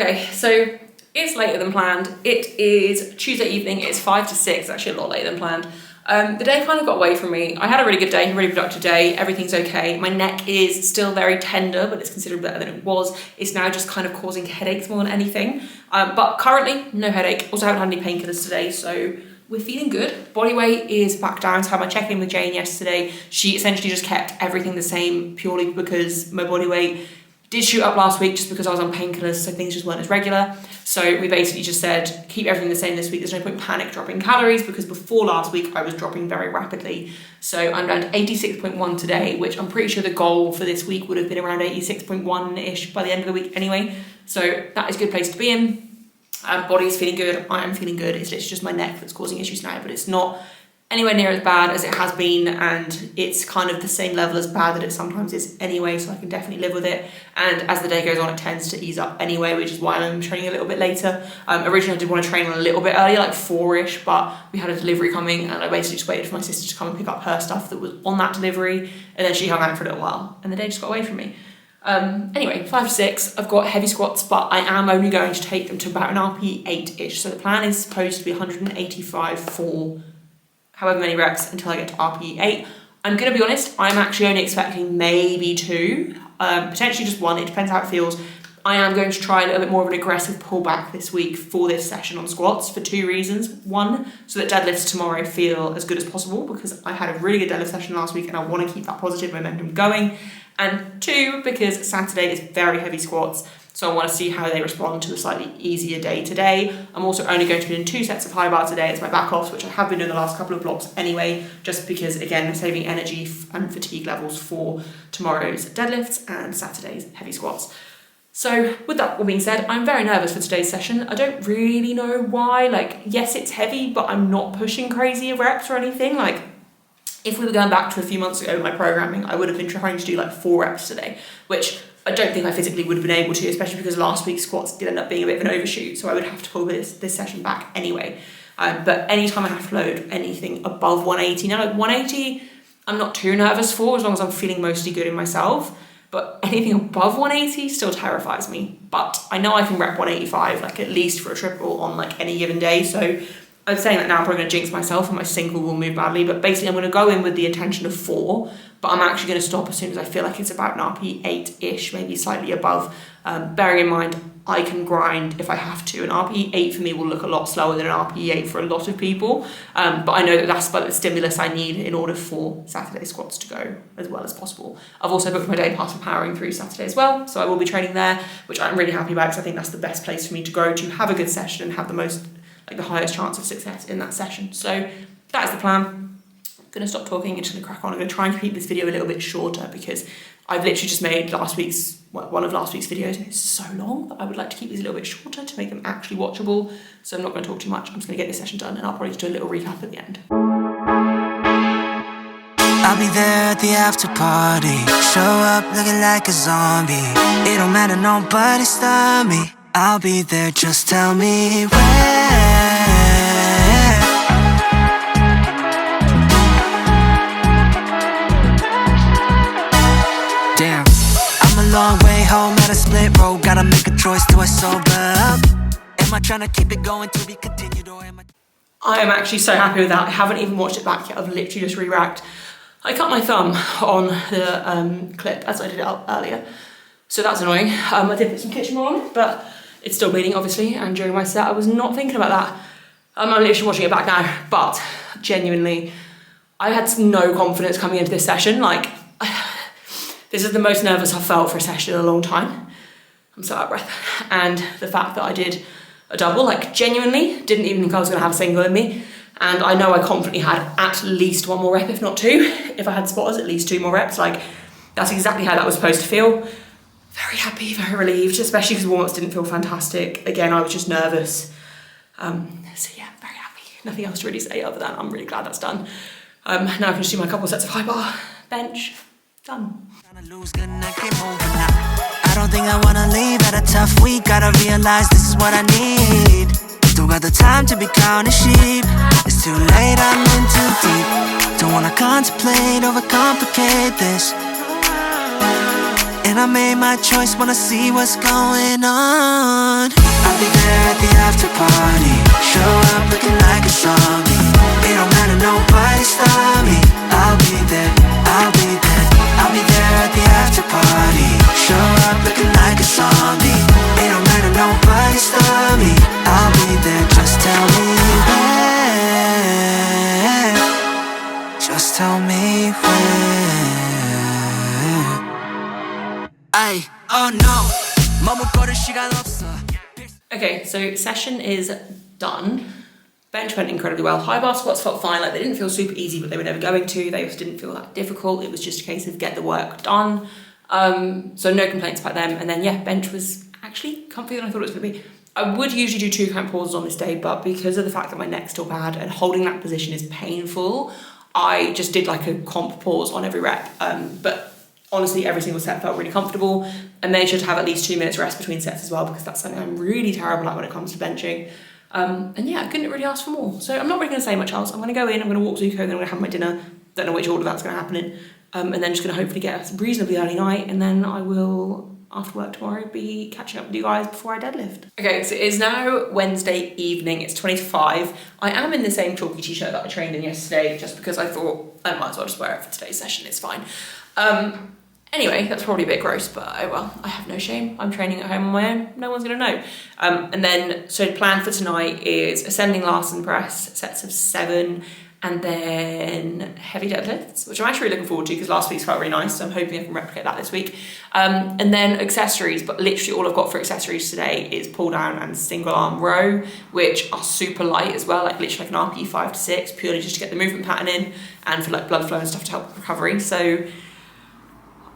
Okay, so it's later than planned. It is Tuesday evening, it's 5 to 6, actually a lot later than planned. The day kind of got away from me. I had a really good day, a really productive day, everything's okay. My neck is still very tender, but it's considerably better than it was. It's now just kind of causing headaches more than anything. But currently, no headache. Also haven't had any painkillers today, so we're feeling good. Body weight is back down, so I had my check-in with Jane yesterday. She essentially just kept everything the same purely because my body weight did shoot up last week just because I was on painkillers, so things just weren't as regular. So we basically just said, keep everything the same this week. There's no point panic dropping calories because before last week I was dropping very rapidly. So I'm down to 86.1 today, which I'm pretty sure the goal for this week would have been around 86.1-ish by the end of the week anyway. So that is a good place to be in. Body's feeling good, I am feeling good. It's literally just my neck that's causing issues now, but it's not anywhere near as bad as it has been, and it's kind of the same level as bad that it sometimes is anyway, so I can definitely live with it. And as the day goes on, it tends to ease up anyway, which is why I'm training a little bit later. Originally I did want to train a little bit earlier, like 4-ish, but we had a delivery coming and I basically just waited for my sister to come and pick up her stuff that was on that delivery, and then she hung out for a little while and the day just got away from me. Anyway, 5 to 6, I've got heavy squats, but I am only going to take them to about an RP 8-ish. So the plan is supposed to be 185 for however many reps until I get to RPE 8. I'm going to be honest, I'm actually only expecting maybe 2, potentially just 1, it depends how it feels. I am going to try a little bit more of an aggressive pullback this week for this session on squats for 2 reasons. 1, so that deadlifts tomorrow feel as good as possible because I had a really good deadlift session last week and I want to keep that positive momentum going. And 2, because Saturday is very heavy squats, so I want to see how they respond to a slightly easier day today. I'm also only going to be doing 2 sets of high bar today as my back offs, which I have been doing the last couple of blocks anyway, just because, again, I'm saving energy and fatigue levels for tomorrow's deadlifts and Saturday's heavy squats. So with that all being said, I'm very nervous for today's session. I don't really know why. Like, yes, it's heavy, but I'm not pushing crazy reps or anything. Like, if we were going back to a few months ago with my programming, I would have been trying to do like 4 reps today, which I don't think I physically would have been able to, especially because last week's squats did end up being a bit of an overshoot, so I would have to pull this session back anyway. But anytime I have to load anything above 180, now like 180, I'm not too nervous for, as long as I'm feeling mostly good in myself, but anything above 180 still terrifies me. But I know I can rep 185, like at least for a triple on like any given day, so I'm saying that now I'm probably going to jinx myself and my single will move badly, but basically I'm going to go in with the intention of 4, but I'm actually going to stop as soon as I feel like it's about an RP 8-ish, maybe slightly above. Bearing in mind, I can grind if I have to. An RP 8 for me will look a lot slower than an RP 8 for a lot of people, but I know that that's about the stimulus I need in order for Saturday squats to go as well as possible. I've also booked my day pass for Powering Through Saturday as well, so I will be training there, which I'm really happy about because I think that's the best place for me to go to have a good session and have the highest chance of success in that session. So that is the plan. I'm going to stop talking and just going to crack on. I'm going to try and keep this video a little bit shorter because I've literally just made one of last week's videos and it's so long that I would like to keep these a little bit shorter to make them actually watchable. So I'm not going to talk too much. I'm just going to get this session done and I'll probably just do a little recap at the end. I'll be there at the after party. Show up looking like a zombie. It don't matter, nobody stop me. I'll be there, just tell me where. Damn, I'm a long way home at a split road. Gotta make a choice, do I sober up? Am I trying to keep it going to be continued, or am I am actually so happy with that. I haven't even watched it back yet. I've literally just re-racked. I cut my thumb on the clip as I did it earlier, so that's annoying. I did put some kitchen roll on, but it's still bleeding, obviously, and during my set I was not thinking about that. I'm literally watching it back now, but genuinely, I had no confidence coming into this session. Like, this is the most nervous I've felt for a session in a long time. I'm so out of breath. And the fact that I did a double, like, genuinely didn't even think I was going to have a single in me. And I know I confidently had at least 1 more rep, if not 2. If I had spotters, at least 2 more reps. Like, that's exactly how that was supposed to feel. Very happy, very relieved, especially because warm-ups didn't feel fantastic. Again, I was just nervous. So yeah, very happy. Nothing else to really say other than I'm really glad that's done. Now I can just do my couple sets of high bar, bench, done. I don't think I wanna leave at a tough week. Gotta realize this is what I need. Don't got the time to be counting sheep. It's too late, I'm in too deep. Don't wanna contemplate, overcomplicate this. And I made my choice, wanna see what's going on. the after party. Show up looking like a zombie. It don't matter, nobody stop me. I'll be there, I'll be there, I'll be there at the after party. Show up looking like a zombie. It don't matter, nobody stop me. I'll be there, just tell me when. Just tell me when. Ay, oh no. 머뭇거릴 시간 없어. Okay, so session is done. Bench went incredibly well. High bar squats felt fine. Like, they didn't feel super easy, but they were never going to. They just didn't feel that difficult. It was just a case of get the work done. So no complaints about them. And then yeah, bench was actually comfier than I thought it was going to be. I would usually do 2 count pauses on this day, but because of the fact that my neck's still bad and holding that position is painful, I just did like a comp pause on every rep. But honestly, every single set felt really comfortable. I made sure to have at least 2 minutes rest between sets as well, because that's something I'm really terrible at when it comes to benching. And yeah, I couldn't really ask for more. So I'm not really going to say much else. I'm going to go in, I'm going to walk Zuko, and then I'm going to have my dinner. Don't know which order that's going to happen in. And then just going to hopefully get a reasonably early night, and then I will, after work tomorrow, be catching up with you guys before I deadlift. Okay, so it is now Wednesday evening. It's 20 to 5. I am in the same chalky t-shirt that I trained in yesterday, just because I thought I might as well just wear it for today's session. It's fine. Anyway, that's probably a bit gross, but oh well, I have no shame. I'm training at home on my own. No one's going to know. And then, so the plan for tonight is ascending Larsen press, sets of 7, and then heavy deadlifts, which I'm actually really looking forward to because last week's felt really nice, so I'm hoping I can replicate that this week. And then accessories, but literally all I've got for accessories today is pull down and single arm row, which are super light as well, like literally like an RP 5 to 6, purely just to get the movement pattern in and for like blood flow and stuff to help with recovery. So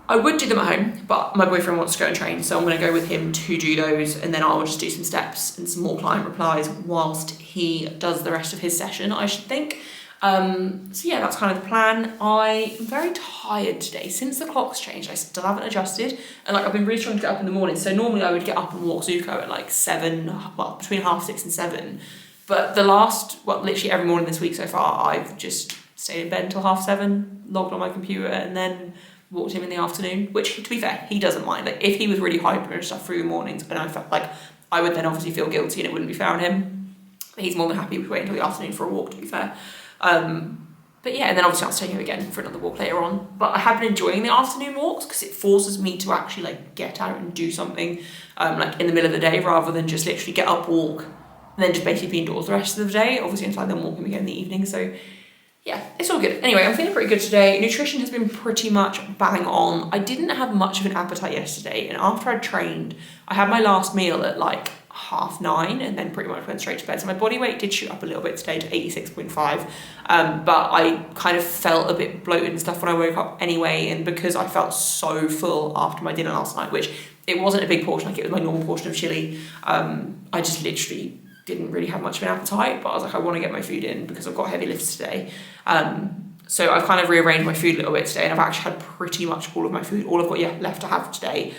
I would do them at home, but my boyfriend wants to go and train, so I'm going to go with him to do those, and then I'll just do some steps and some more client replies whilst he does the rest of his session, I should think. So yeah, that's kind of the plan. I am very tired today. Since the clock's changed, I still haven't adjusted, and like I've been really trying to get up in the morning. So normally I would get up and walk Zuko at like 7, well, between 6:30 and 7. But literally every morning this week so far, I've just stayed in bed until 7:30, logged on my computer, and then walked him in the afternoon, which, to be fair, he doesn't mind. Like, if he was really hyper and stuff through the mornings, and I felt like I would then obviously feel guilty and it wouldn't be fair on him. But he's more than happy to wait until the afternoon for a walk, to be fair. But yeah, and then obviously I'll stay here again for another walk later on. But I have been enjoying the afternoon walks because it forces me to actually like get out and do something like in the middle of the day, rather than just literally get up, walk, and then just basically be indoors the rest of the day. Obviously until I then walk him again in the evening. So yeah, it's all good. Anyway, I'm feeling pretty good today. Nutrition has been pretty much bang on. I didn't have much of an appetite yesterday, and after I trained, I had my last meal at like 9:30 and then pretty much went straight to bed. So my body weight did shoot up a little bit today to 86.5, but I kind of felt a bit bloated and stuff when I woke up anyway, and because I felt so full after my dinner last night, which it wasn't a big portion, like it was my normal portion of chili, I just literally didn't really have much of an appetite, but I was like, I want to get my food in because I've got heavy lifts today. So I've kind of rearranged my food a little bit today, and I've actually had pretty much all of my food. All I've got left to have today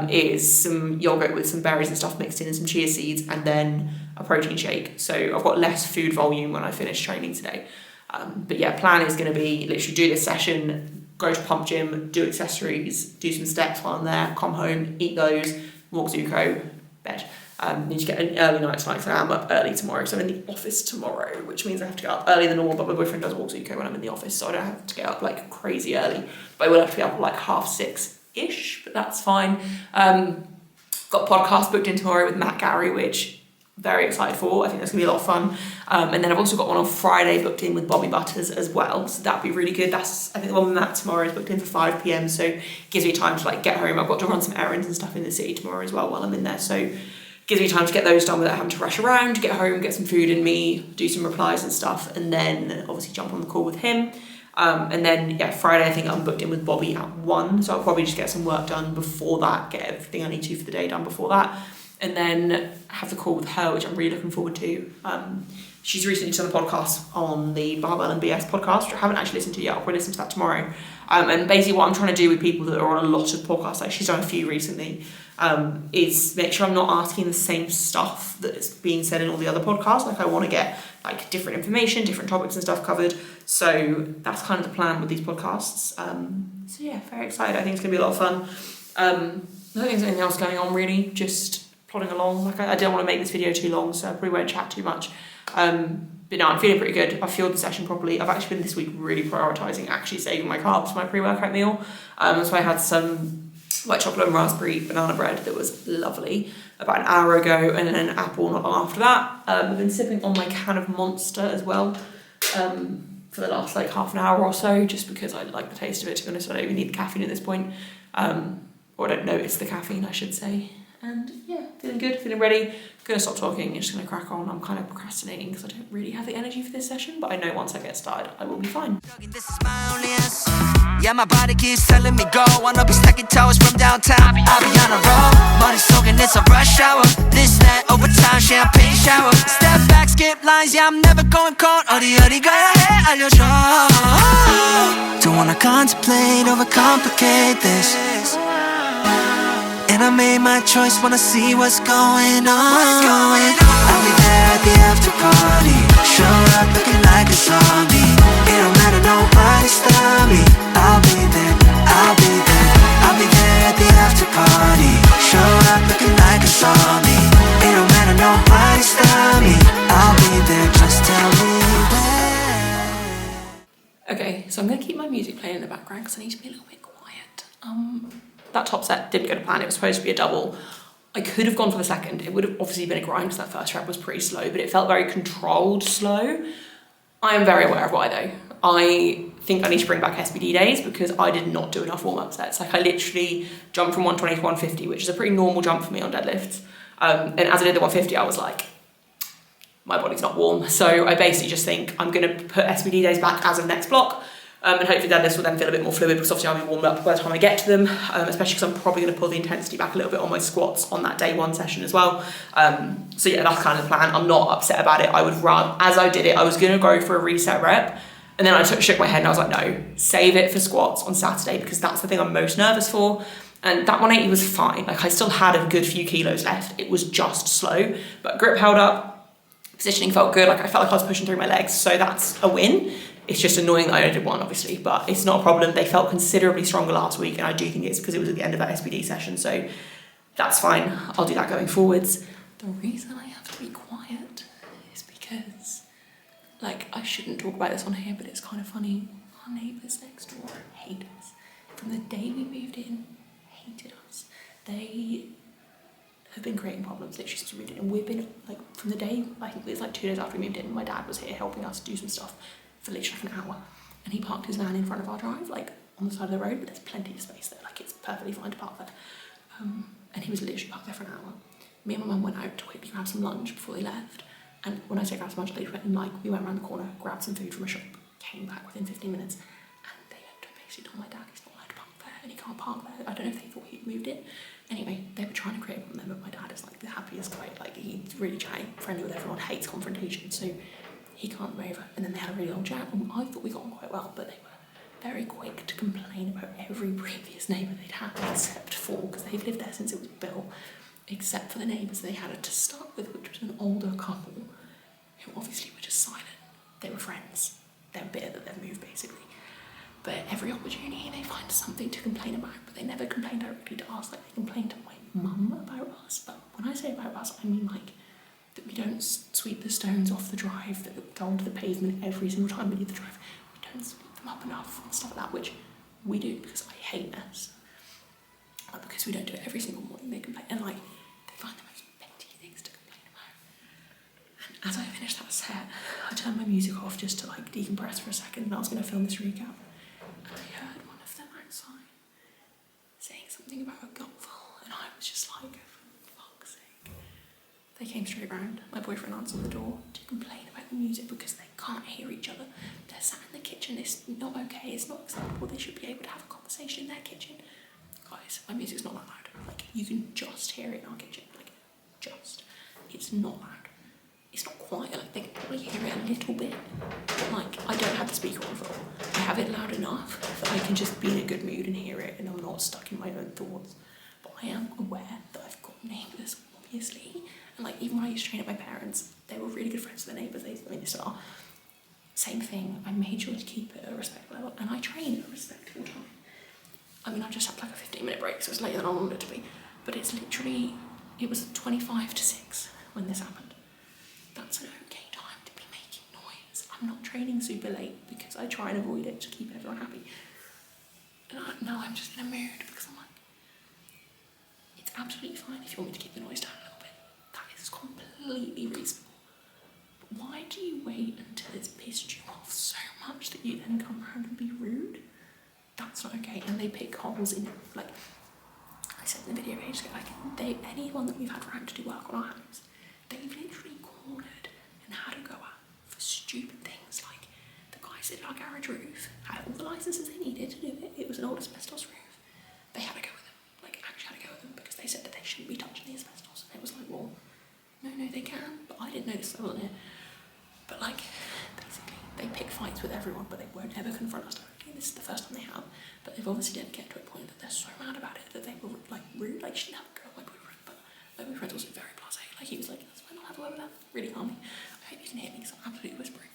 is some yogurt with some berries and stuff mixed in, and some chia seeds, and then a protein shake. So I've got less food volume when I finish training today. But yeah, plan is going to be literally do this session, go to pump gym, do accessories, do some steps while I'm there, come home, eat those, walk Zuko, bed. Need to get an early night tonight because I am up early tomorrow, so I'm in the office tomorrow, which means I have to get up earlier than normal, but my boyfriend does walk Zuko when I'm in the office, so I don't have to get up like crazy early, but I will have to be up at like 6:30-ish, but that's fine. Got a podcast booked in tomorrow with Matt Gary, which I'm very excited for. I think that's going to be a lot of fun. And then I've also got one on Friday booked in with Bobby Butters as well, so that'd be really good. I think the one with Matt tomorrow is booked in for 5 p.m, so it gives me time to like get home. I've got to run some errands and stuff in the city tomorrow as well while I'm in there, so gives me time to get those done without having to rush around, get home, get some food in me, do some replies and stuff, and then obviously jump on the call with him. And then, yeah, Friday I think I'm booked in with Bobby at 1, so I'll probably just get some work done before that, get everything I need to for the day done before that, and then have the call with her, which I'm really looking forward to. She's recently done a podcast on the Barbell and BS podcast, which I haven't actually listened to yet. I'll probably listen to that tomorrow. And basically what I'm trying to do with people that are on a lot of podcasts, like she's done a few recently, is make sure I'm not asking the same stuff that's being said in all the other podcasts. Like I want to get like different information, different topics and stuff covered. So that's kind of the plan with these podcasts. So yeah, very excited. I think it's going to be a lot of fun. I don't think there's anything else going on really, just plodding along. Like I don't want to make this video too long, so I probably won't chat too much. But no, I'm feeling pretty good. I've fueled the session properly. I've actually been this week really prioritising actually saving my carbs for my pre-workout meal. So I had some white chocolate and raspberry banana bread that was lovely about an hour ago, and then an apple not long after that. I've been sipping on my can of Monster as well for the last like half an hour or so, just because I like the taste of it. To be honest, I don't even need the caffeine at this point, or I don't notice the caffeine, I should say. And yeah, feeling good, feeling ready. Gonna stop talking, just gonna crack on. I'm kind of procrastinating because I don't really have the energy for this session, but I know once I get started, I will be fine. This is my only answer. Yeah, my body keeps telling me go. Wanna be stacking towers from downtown. I'll be on a roll, money soaking, it's a rush hour. This, that, overtime, champagne shower. Step back, skip lines, yeah, I'm never going cold. 어디 가야 해, 알려줘. Don't wanna contemplate, overcomplicate this. And I made my choice, wanna see what's going on. I'll be there at the after party. Show up looking like a zombie. It don't matter, nobody stop me. I'll be there, I'll be there. I'll be there at the after party. Show up looking like a zombie. It don't matter, nobody stop me. I'll be there, just tell me when. Okay, so I'm gonna keep my music playing in the background because I need to be a little bit quiet. That top set didn't go to plan. It was supposed to be a double. I could have gone for the second. It would have obviously been a grind because that first rep was pretty slow, but it felt very controlled slow. I am very aware of why though. I think I need to bring back SBD days because I did not do enough warm-up sets. Like I literally jumped from 120 to 150, which is a pretty normal jump for me on deadlifts. And as I did the 150, I was like, my body's not warm. So I basically just think I'm gonna put SBD days back as of next block. And hopefully deadlifts will then feel a bit more fluid because obviously I'll be warmed up by the time I get to them, especially because I'm probably going to pull the intensity back a little bit on my squats on that day one session as well. So yeah, that's kind of the plan. I'm not upset about it. I would run, as I did it, I was going to go for a reset rep, and then I shook my head and I was like, no, save it for squats on Saturday because that's the thing I'm most nervous for. And that 180 was fine. Like I still had a good few kilos left. It was just slow, but grip held up, positioning felt good. Like I felt like I was pushing through my legs, so that's a win. It's just annoying that I only did one, obviously, but it's not a problem. They felt considerably stronger last week, and I do think it's because it was at the end of that SBD session, so that's fine. I'll do that going forwards. The reason I have to be quiet is because, like, I shouldn't talk about this on here, but it's kind of funny. Our neighbours next door hate us. From the day we moved in, hated us. They have been creating problems literally since we moved in, and we've been, like, from the day, I think it was like 2 days after we moved in, my dad was here helping us do some stuff for literally like an hour, and he parked his van in front of our drive, like on the side of the road, but there's plenty of space there, like it's perfectly fine to park there. And he was literally parked there for an hour. Me and my mum went out to quickly grab some lunch before they left, and when I say grab some lunch, they went and like we went around the corner, grabbed some food from a shop, came back within 15 minutes, and they had basically told my dad he's not allowed to park there, and he can't park there. I don't know if they thought he'd moved it. Anyway, they were trying to create a problem there, but my dad is like the happiest guy, like he's really chatty, friendly with everyone, hates confrontation, so he can't come over. And then they had a really long chat, and I thought we got on quite well, but they were very quick to complain about every previous neighbour they'd had, except for, because they've lived there since it was built, except for the neighbours they had to start with, which was an older couple, who obviously were just silent. They were friends. They were bitter that they've moved, basically. But every opportunity they find something to complain about, but they never complain directly to us, like they complain to my mum about us. But when I say about us, I mean like, that we don't sweep the stones off the drive that go onto the pavement every single time we leave the drive. We don't sweep them up enough and stuff like that, which we do because I hate mess. But because we don't do it every single morning, they complain, and like they find the most petty things to complain about. And as I finished that set, I turned my music off just to like decompress for a second, and I was going to film this recap, and I heard one of them outside saying something about a gutful, and I was just like, they came straight round. My boyfriend answered the door to complain about the music because they can't hear each other. They're sat in the kitchen. It's not okay. It's not acceptable. They should be able to have a conversation in their kitchen. Guys, my music's not that loud. Like, you can just hear it in our kitchen. Like, just. It's not loud. It's not quiet. Like, they can probably hear it a little bit. But, like, I don't have the speaker on full. I have it loud enough that I can just be in a good mood and hear it, and I'm not stuck in my own thoughts. But I am aware that I've got neighbours, obviously. And like, even when I used to train at my parents, they were really good friends with their neighbours. They still are. Same thing. I made sure to keep it at a respectful level, and I train at a respectful time. I mean, I just had like a 15-minute break, so it's later than I wanted it to be. But it's literally, It was 25 to 6 when this happened. That's an okay time to be making noise. I'm not training super late because I try and avoid it to keep everyone happy. And now I'm just in a mood because I'm like, it's absolutely fine if you want me to keep the noise down a little bit. That is completely reasonable. But why do you wait until it's pissed you off so much that you then come around and be rude? That's not okay. And they pick holes in it. Like I said in the video ages ago, like anyone that we've had around to do work on our house, they've literally cornered and had to go out for stupid things. Like the guys that did our garage roof had all the licenses they needed to do it. It was an old asbestos roof. They had to go with them. Like actually had to go with them because they said that they shouldn't be touching the asbestos. And it was like, well, no, they can. But I didn't know this, I wasn't here. But like, basically, they pick fights with everyone, but they won't ever confront us directly. This is the first time they have. But they've obviously didn't get to a point that they're so mad about it that they were like rude. Like, she didn't have a go at my boyfriend, but my boyfriend was very blasé. Like, he was like, that's fine, I'll have a word with that. Really calmly. I hope you can hear me because I'm absolutely whispering.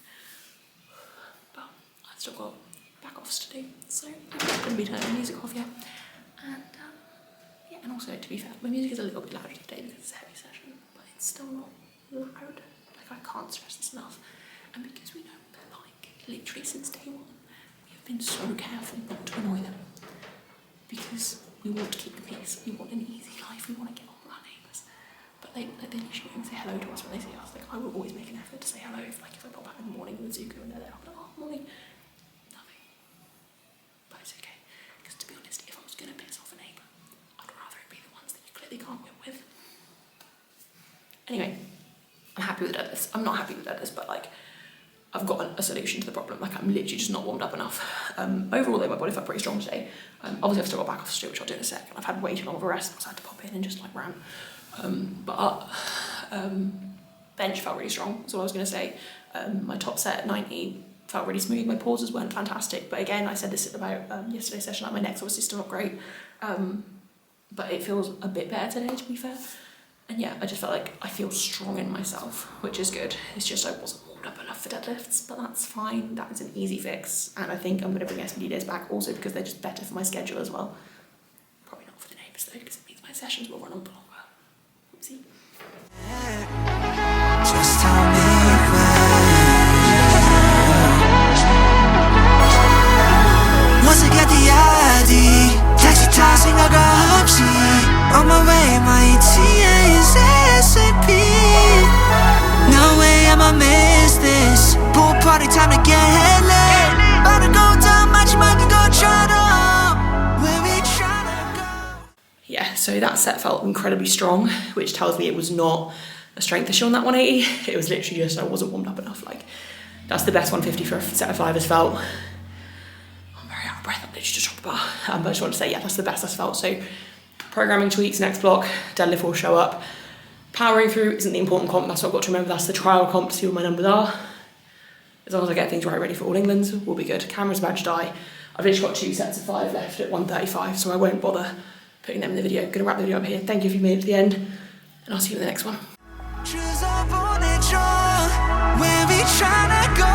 But I've still got back offs to do, so I'm not going to be turning the music off yet. And yeah, and also to be fair, my music is a little bit louder today because it's a heavy session, but it's still not loud. Like, I can't stress this enough. And because we know that, like, literally since day one, we have been so careful not to annoy them. Because we want to keep the peace, we want an easy life, we want to get on with our neighbours. But they usually won't say hello to us when they see us. Like, I will always make an effort to say hello if I pop out in the morning with Zuko and they're there, I'm like, oh, morning. Nothing. But it's okay. Because to be honest, if I was going to piss off a neighbour, I'd rather it be the ones that you clearly can't get with. Anyway, I'm happy with deadlifts. I'm not happy with deadlifts, but like, I've got a solution to the problem. Like, I'm literally just not warmed up enough. Overall though, my body felt pretty strong today. Obviously I've still got back off to do, which I'll do in a sec. I've had way too long of a rest because I had to pop in and just like rant. Bench felt really strong, that's all I was going to say. My top set at 90 felt really smooth. My pauses weren't fantastic, but again, I said this about yesterday's session, like my neck's obviously still not great. But it feels a bit better today, to be fair. And yeah, I just felt like I feel strong in myself, which is good. It's just I wasn't warmed up enough for deadlifts, but that's fine. That is an easy fix. And I think I'm going to bring SBD days back also because they're just better for my schedule as well. Probably not for the neighbours though, because it means my sessions will run on longer. Oopsie. Just tell me when. Once I get the ID, taxi taxing I got 없이. On my way, my ETA is ASAP. No way I'ma miss this. Pool party time to get headlit. About to go down, much might go try to. Where we tryna go. Yeah, so that set felt incredibly strong, which tells me it was not a strength issue on that 180. It was literally just I wasn't warmed up enough. Like, that's the best 150 for a set of 5 has felt. I'm very out of breath, I'm literally just dropped the bar. But I just want to say, yeah, that's the best that's felt. So programming tweaks next block, deadlift will show up. Powering through isn't the important comp, that's what I've got to remember, that's the trial comp to see what my numbers are. As long as I get things right ready for All England's, we'll be good. Camera's about to die. I've literally got 2 sets of 5 left at 135, so I won't bother putting them in the video. Gonna wrap the video up here. Thank you if you made it to the end, and I'll see you in the next one. Choose up on it, where we tryna go.